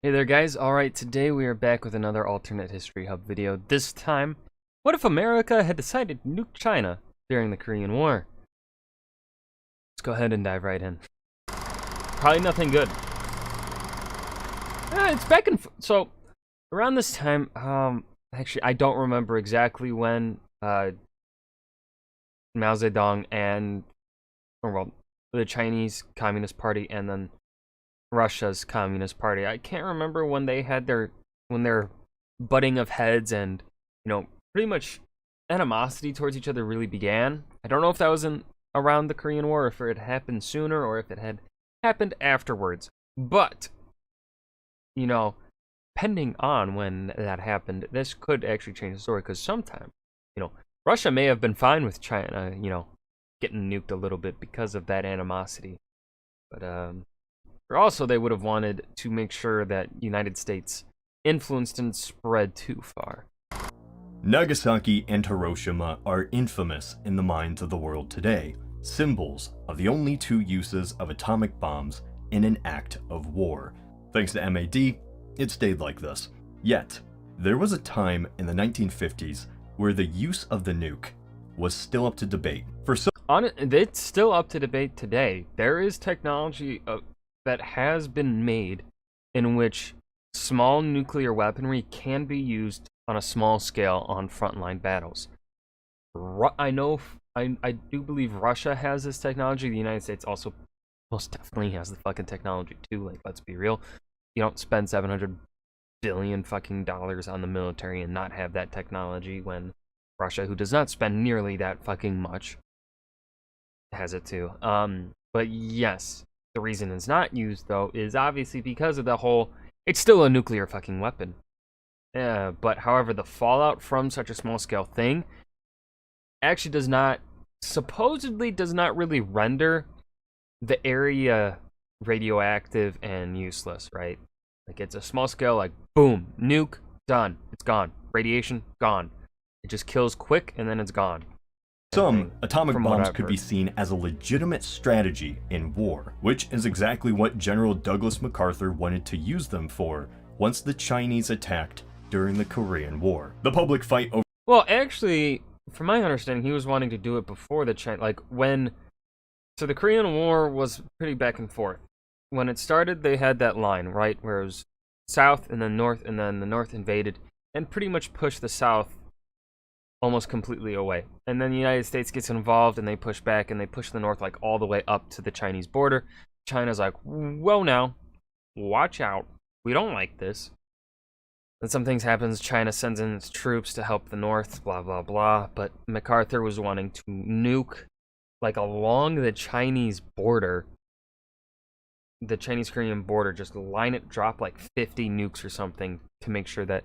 Hey there guys, alright, today we are back with another Alternate History Hub video. This time, what if America had decided to nuke China during the Korean War? Let's go ahead and dive right in. Probably nothing good. It's back in... So, around this time, actually, I don't remember exactly when Mao Zedong and, the Chinese Communist Party and then Russia's Communist Party. I can't remember when they had their butting of heads and, pretty much animosity towards each other really began. I don't know if that was around the Korean War, or if it happened sooner, or if it had happened afterwards. But, depending on when that happened, this could actually change the story, because sometime, Russia may have been fine with China, getting nuked a little bit because of that animosity. But, or also, they would have wanted to make sure that United States influence didn't spread too far. Nagasaki and Hiroshima are infamous in the minds of the world today, symbols of the only two uses of atomic bombs in an act of war. Thanks to MAD, it stayed like this. Yet, there was a time in the 1950s where the use of the nuke was still up to debate. It's still up to debate today. There is technology that has been made in which small nuclear weaponry can be used on a small scale on frontline battles. I do believe Russia has this technology. The United States also most definitely has the fucking technology too. Like, let's be real. You don't spend $700 billion fucking dollars on the military and not have that technology, when Russia, who does not spend nearly that fucking much, has it too. But yes. The reason it's not used, though, is obviously because of the whole, it's still a nuclear fucking weapon. But however, the fallout from such a small scale thing actually supposedly does not really render the area radioactive and useless, right? Like, it's a small scale, like, boom, nuke, done, it's gone. Radiation, gone. It just kills quick and then it's gone. Some atomic bombs could be seen as a legitimate strategy in war, which is exactly what General Douglas MacArthur wanted to use them for once the Chinese attacked during the Korean War. The public fight over... Well, actually, from my understanding, he was wanting to do it before the So the Korean War was pretty back and forth. When it started, they had that line, right, where it was south and then north, and then the north invaded and pretty much pushed the south almost completely away. And then the United States gets involved and they push back and they push the north like all the way up to the Chinese border. China's like, whoa now, watch out, we don't like this. Then some things happens, China sends in its troops to help the north, blah blah blah, but MacArthur was wanting to nuke like along the Chinese border, the Chinese-Korean border, just line it, drop like 50 nukes or something to make sure that,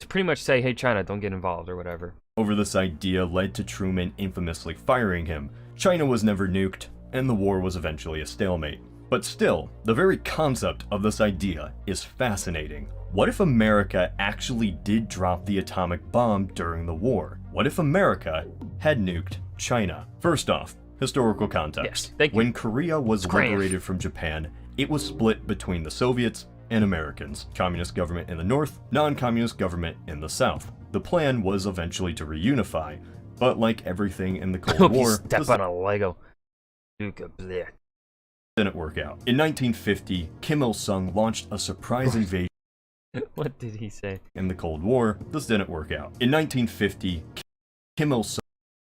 to pretty much say, hey China, don't get involved or whatever. Over this idea led to Truman infamously firing him. China was never nuked, and the war was eventually a stalemate. But still, the very concept of this idea is fascinating. What if America actually did drop the atomic bomb during the war? What if America had nuked China? First off, historical context. Yes, when Korea was liberated from Japan, it was split between the Soviets and Americans. Communist government in the north, non-communist government in the south. The plan was eventually to reunify, but like everything in the Cold War, step on a Lego. Didn't work out. In 1950, Kim Il-sung launched a surprise invasion. What did he say? In the Cold War, this didn't work out. In 1950, Kim Il-sung,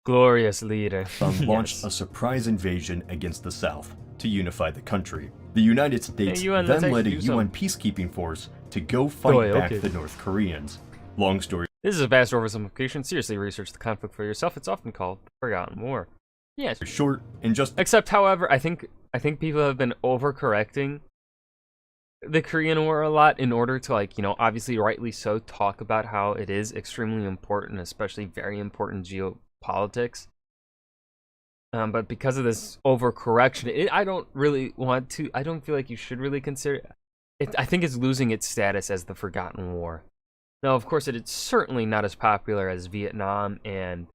glorious leader, launched a surprise invasion against the South to unify the country. The United States then led a UN peacekeeping force to go fight back the North Koreans. Long story. This is a vast oversimplification. Seriously, research the conflict for yourself. It's often called the Forgotten War. Yes. Short and just. Except, however, I think people have been overcorrecting the Korean War a lot in order to, obviously rightly so, talk about how it is extremely important, especially very important geopolitics. But because of this overcorrection, I don't feel like you should really consider it. I think it's losing its status as the Forgotten War. Now, of course, it's certainly not as popular as Vietnam and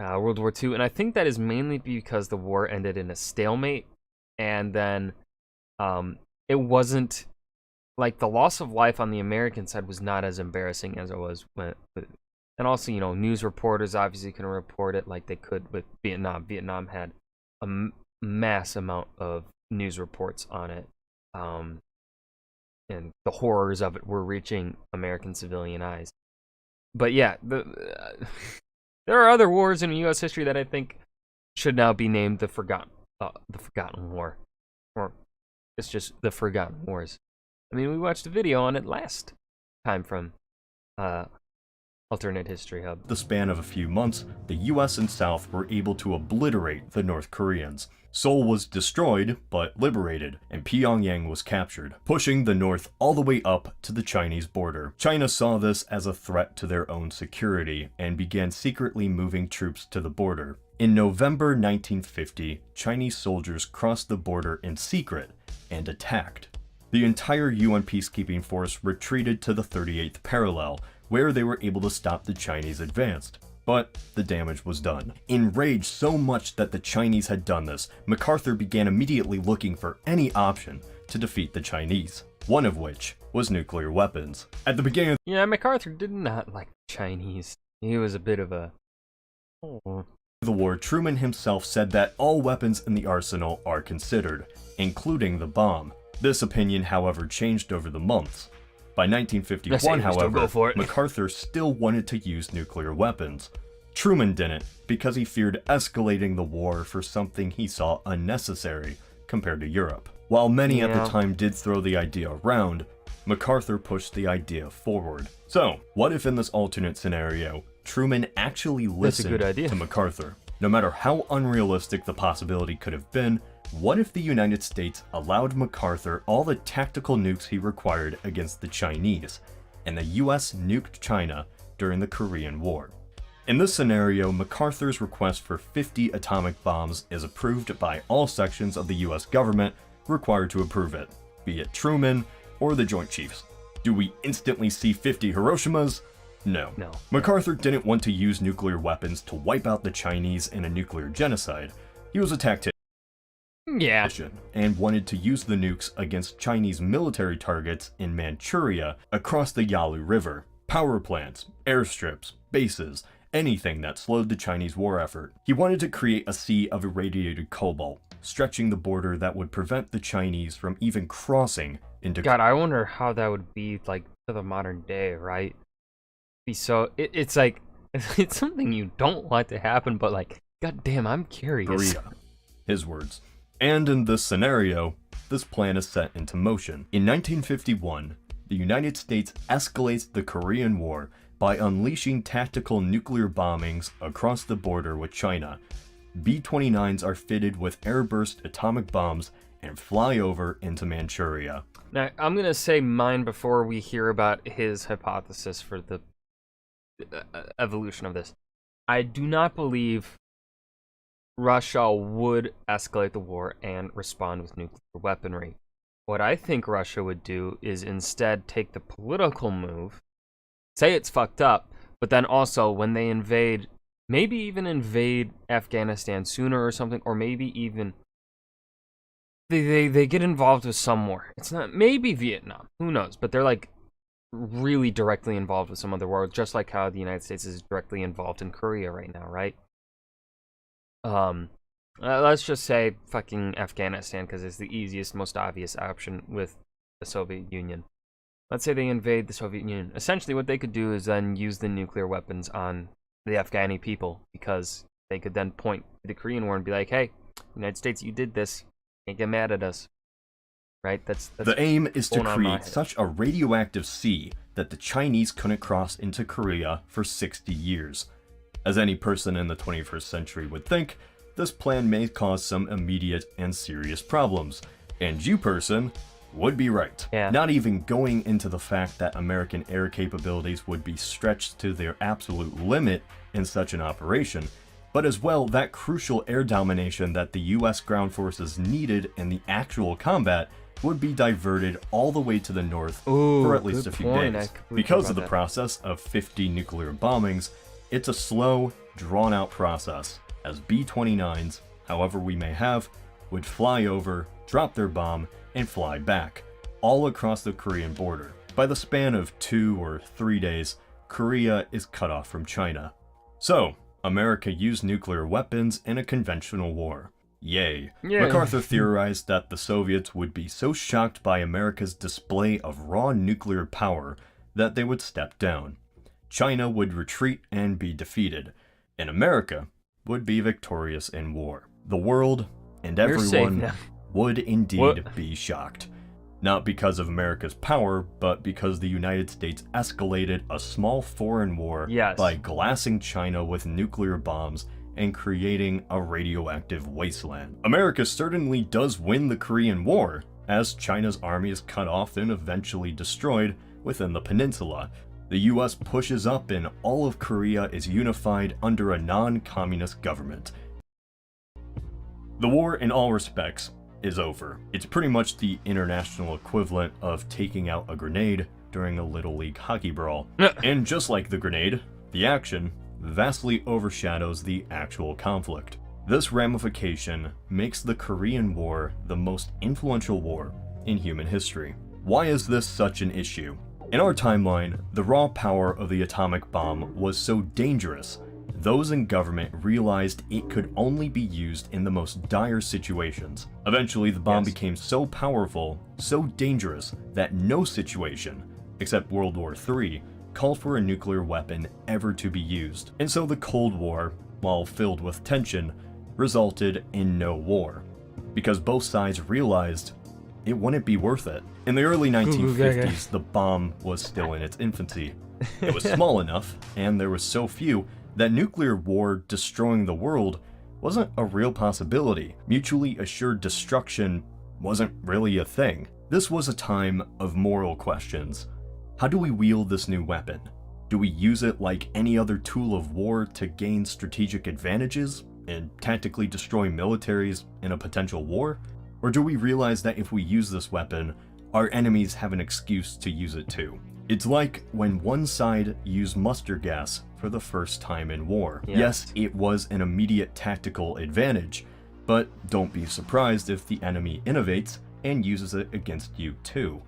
World War II, and I think that is mainly because the war ended in a stalemate, and then it wasn't like the loss of life on the American side was not as embarrassing as it was when, and also, you know, news reporters obviously couldn't report it like they could with Vietnam. Vietnam had a mass amount of news reports on it, and the horrors of it were reaching American civilian eyes. But yeah, there are other wars in U.S. history that I think should now be named the Forgotten War, or it's just the Forgotten Wars. I mean, we watched a video on it last time from Alternate History Hub. The span of a few months, the US and South were able to obliterate the North Koreans. Seoul was destroyed, but liberated, and Pyongyang was captured, pushing the North all the way up to the Chinese border. China saw this as a threat to their own security, and began secretly moving troops to the border. In November 1950, Chinese soldiers crossed the border in secret and attacked. The entire UN peacekeeping force retreated to the 38th parallel, where they were able to stop the Chinese advance. But the damage was done. Enraged so much that the Chinese had done this, MacArthur began immediately looking for any option to defeat the Chinese, one of which was nuclear weapons. At the beginning of MacArthur did not like the Chinese. He was a bit of a... the war, Truman himself said that all weapons in the arsenal are considered, including the bomb. This opinion, however, changed over the months. By 1951, however, MacArthur still wanted to use nuclear weapons. Truman didn't, because he feared escalating the war for something he saw unnecessary compared to Europe. While many at the time did throw the idea around, MacArthur pushed the idea forward. So, what if in this alternate scenario, Truman actually listened to MacArthur? No matter how unrealistic the possibility could have been, what if the United States allowed MacArthur all the tactical nukes he required against the Chinese, and the US nuked China during the Korean War? In this scenario, MacArthur's request for 50 atomic bombs is approved by all sections of the US government required to approve it, be it Truman or the Joint Chiefs. Do we instantly see 50 Hiroshimas? No. MacArthur didn't want to use nuclear weapons to wipe out the Chinese in a nuclear genocide. He was a tactician. And wanted to use the nukes against Chinese military targets in Manchuria across the Yalu River. Power plants, airstrips, bases, anything that slowed the Chinese war effort. He wanted to create a sea of irradiated cobalt, stretching the border that would prevent the Chinese from even crossing into... God, I wonder how that would be, like, to the modern day, right? So, it's like, it's something you don't want to happen, but, like, god damn, I'm curious. Korea. His words. And in this scenario, this plan is set into motion. In 1951, the United States escalates the Korean War by unleashing tactical nuclear bombings across the border with China. B-29s are fitted with airburst atomic bombs and fly over into Manchuria. Now, I'm gonna say mine before we hear about his hypothesis for the evolution of this. I do not believe Russia would escalate the war and respond with nuclear weaponry. What I think Russia would do is instead take the political move, say it's fucked up, but then also when they invade, maybe even invade Afghanistan sooner or something, or maybe even they get involved with some war. It's not, maybe Vietnam, who knows, but they're like really directly involved with some other war, just like how the United States is directly involved in Korea right now, right? Let's just say fucking Afghanistan, because it's the easiest, most obvious option with the Soviet Union. Let's say they invade the Soviet Union. Essentially, what they could do is then use the nuclear weapons on the Afghani people, because they could then point to the Korean War and be like, hey, United States, you did this. Can't get mad at us. Right? That's the aim is to create such a radioactive sea that the Chinese couldn't cross into Korea for 60 years. As any person in the 21st century would think, this plan may cause some immediate and serious problems. And you, person, would be right. Not even going into the fact that American air capabilities would be stretched to their absolute limit in such an operation, but as well that crucial air domination that the US ground forces needed in the actual combat would be diverted all the way to the north for at least a few days. Because of the process of 50 nuclear bombings, it's a slow, drawn-out process, as B-29s, however we may have, would fly over, drop their bomb, and fly back. all across the Korean border. By the span of 2 or 3 days, Korea is cut off from China. So, America used nuclear weapons in a conventional war. Yay. Yay. MacArthur theorized that the Soviets would be so shocked by America's display of raw nuclear power that they would step down. China would retreat and be defeated, and America would be victorious in war. The world and everyone would indeed be shocked. Not because of America's power, but because the United States escalated a small foreign war by glassing China with nuclear bombs and creating a radioactive wasteland. America certainly does win the Korean War, as China's army is cut off and eventually destroyed within the peninsula. The US pushes up and all of Korea is unified under a non-communist government. The war, in all respects, is over. It's pretty much the international equivalent of taking out a grenade during a Little League hockey brawl. And just like the grenade, the action vastly overshadows the actual conflict. This ramification makes the Korean War the most influential war in human history. Why is this such an issue? In our timeline, the raw power of the atomic bomb was so dangerous, those in government realized it could only be used in the most dire situations. Eventually, the bomb became so powerful, so dangerous, that no situation, except World War III, called for a nuclear weapon ever to be used. And so the Cold War, while filled with tension, resulted in no war, because both sides realized it wouldn't be worth it. In the early 1950s, the bomb was still in its infancy. It was small enough, and there was so few, that nuclear war destroying the world wasn't a real possibility. Mutually assured destruction wasn't really a thing. This was a time of moral questions. How do we wield this new weapon? Do we use it like any other tool of war to gain strategic advantages and tactically destroy militaries in a potential war? Or do we realize that if we use this weapon, our enemies have an excuse to use it too? It's like when one side used mustard gas for the first time in war. Yes, it was an immediate tactical advantage, but don't be surprised if the enemy innovates and uses it against you too.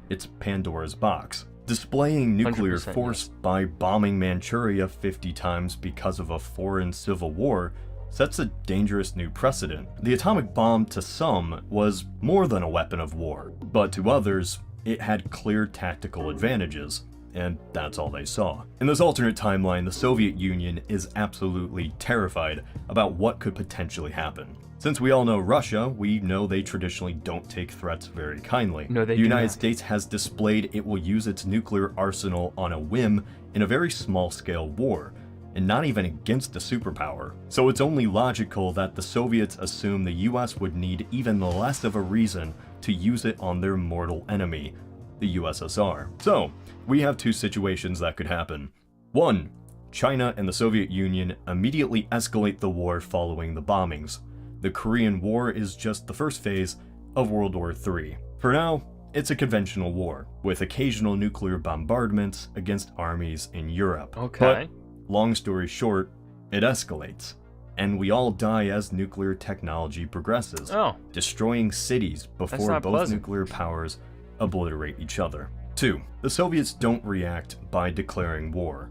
It's Pandora's box. Displaying nuclear force by bombing Manchuria 50 times because of a foreign civil war sets a dangerous new precedent. The atomic bomb to some was more than a weapon of war, but to others, it had clear tactical advantages, and that's all they saw. In this alternate timeline, the Soviet Union is absolutely terrified about what could potentially happen. Since we all know Russia, we know they traditionally don't take threats very kindly. The United States has displayed it will use its nuclear arsenal on a whim in a very small-scale war, and not even against a superpower. So it's only logical that the Soviets assume the US would need even less of a reason to use it on their mortal enemy, the USSR. So, we have two situations that could happen. One, China and the Soviet Union immediately escalate the war following the bombings. The Korean War is just the first phase of World War III. For now, it's a conventional war, with occasional nuclear bombardments against armies in Europe. But, long story short, it escalates, and we all die as nuclear technology progresses, destroying cities before both nuclear powers obliterate each other. 2. The Soviets don't react by declaring war,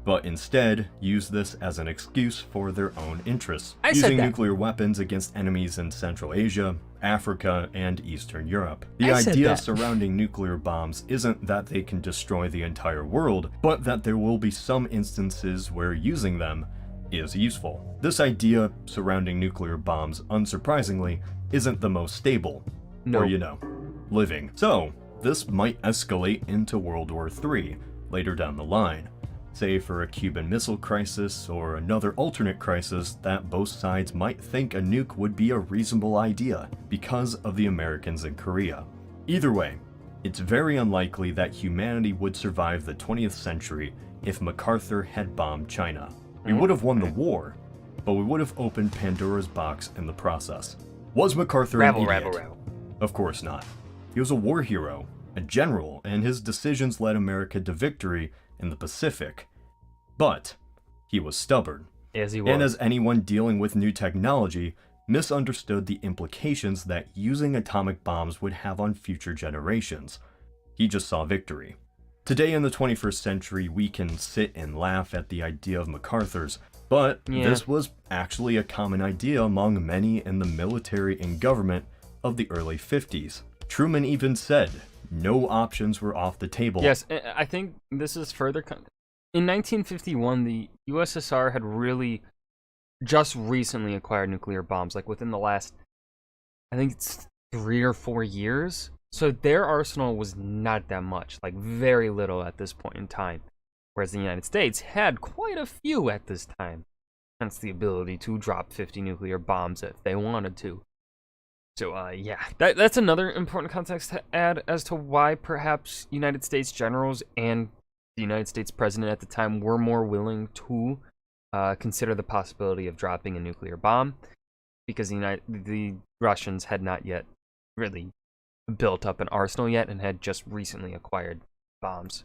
but instead use this as an excuse for their own interests, using nuclear weapons against enemies in Central Asia, Africa, and Eastern Europe. The idea surrounding nuclear bombs isn't that they can destroy the entire world, but that there will be some instances where using them is useful. This idea surrounding nuclear bombs, unsurprisingly, isn't the most stable, or living. So, this might escalate into World War III later down the line, say for a Cuban Missile Crisis or another alternate crisis that both sides might think a nuke would be a reasonable idea because of the Americans in Korea. Either way, it's very unlikely that humanity would survive the 20th century if MacArthur had bombed China. We would have won the war, but we would have opened Pandora's box in the process. Was MacArthur an idiot? Of course not. He was a war hero, a general, and his decisions led America to victory in the Pacific. But he was stubborn. As he was. And as anyone dealing with new technology, misunderstood the implications that using atomic bombs would have on future generations. He just saw victory. Today in the 21st century, we can sit and laugh at the idea of MacArthur's, but this was actually a common idea among many in the military and government of the early 50s. Truman even said no options were off the table. Yes, I think this is further... In 1951, the USSR had really just recently acquired nuclear bombs, like within the last, I think it's 3 or 4 years. So their arsenal was not that much, like very little at this point in time. Whereas the United States had quite a few at this time. Hence the ability to drop 50 nuclear bombs if they wanted to. So, yeah, that's another important context to add as to why perhaps United States generals and the United States president at the time were more willing to consider the possibility of dropping a nuclear bomb, because the Russians had not yet really built up an arsenal yet and had just recently acquired bombs.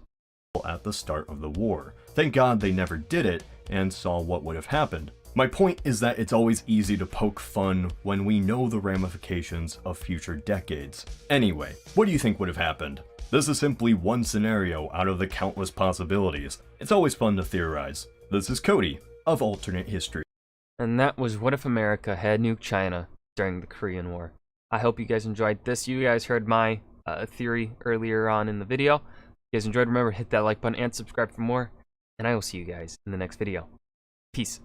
At the start of the war. Thank God they never did it and saw what would have happened. My point is that it's always easy to poke fun when we know the ramifications of future decades. Anyway, what do you think would have happened? This is simply one scenario out of the countless possibilities. It's always fun to theorize. This is Cody of Alternate History. And that was What If America Had Nuked China during the Korean War. I hope you guys enjoyed this. You guys heard my theory earlier on in the video. If you guys enjoyed, remember, hit that like button and subscribe for more. And I will see you guys in the next video. Peace.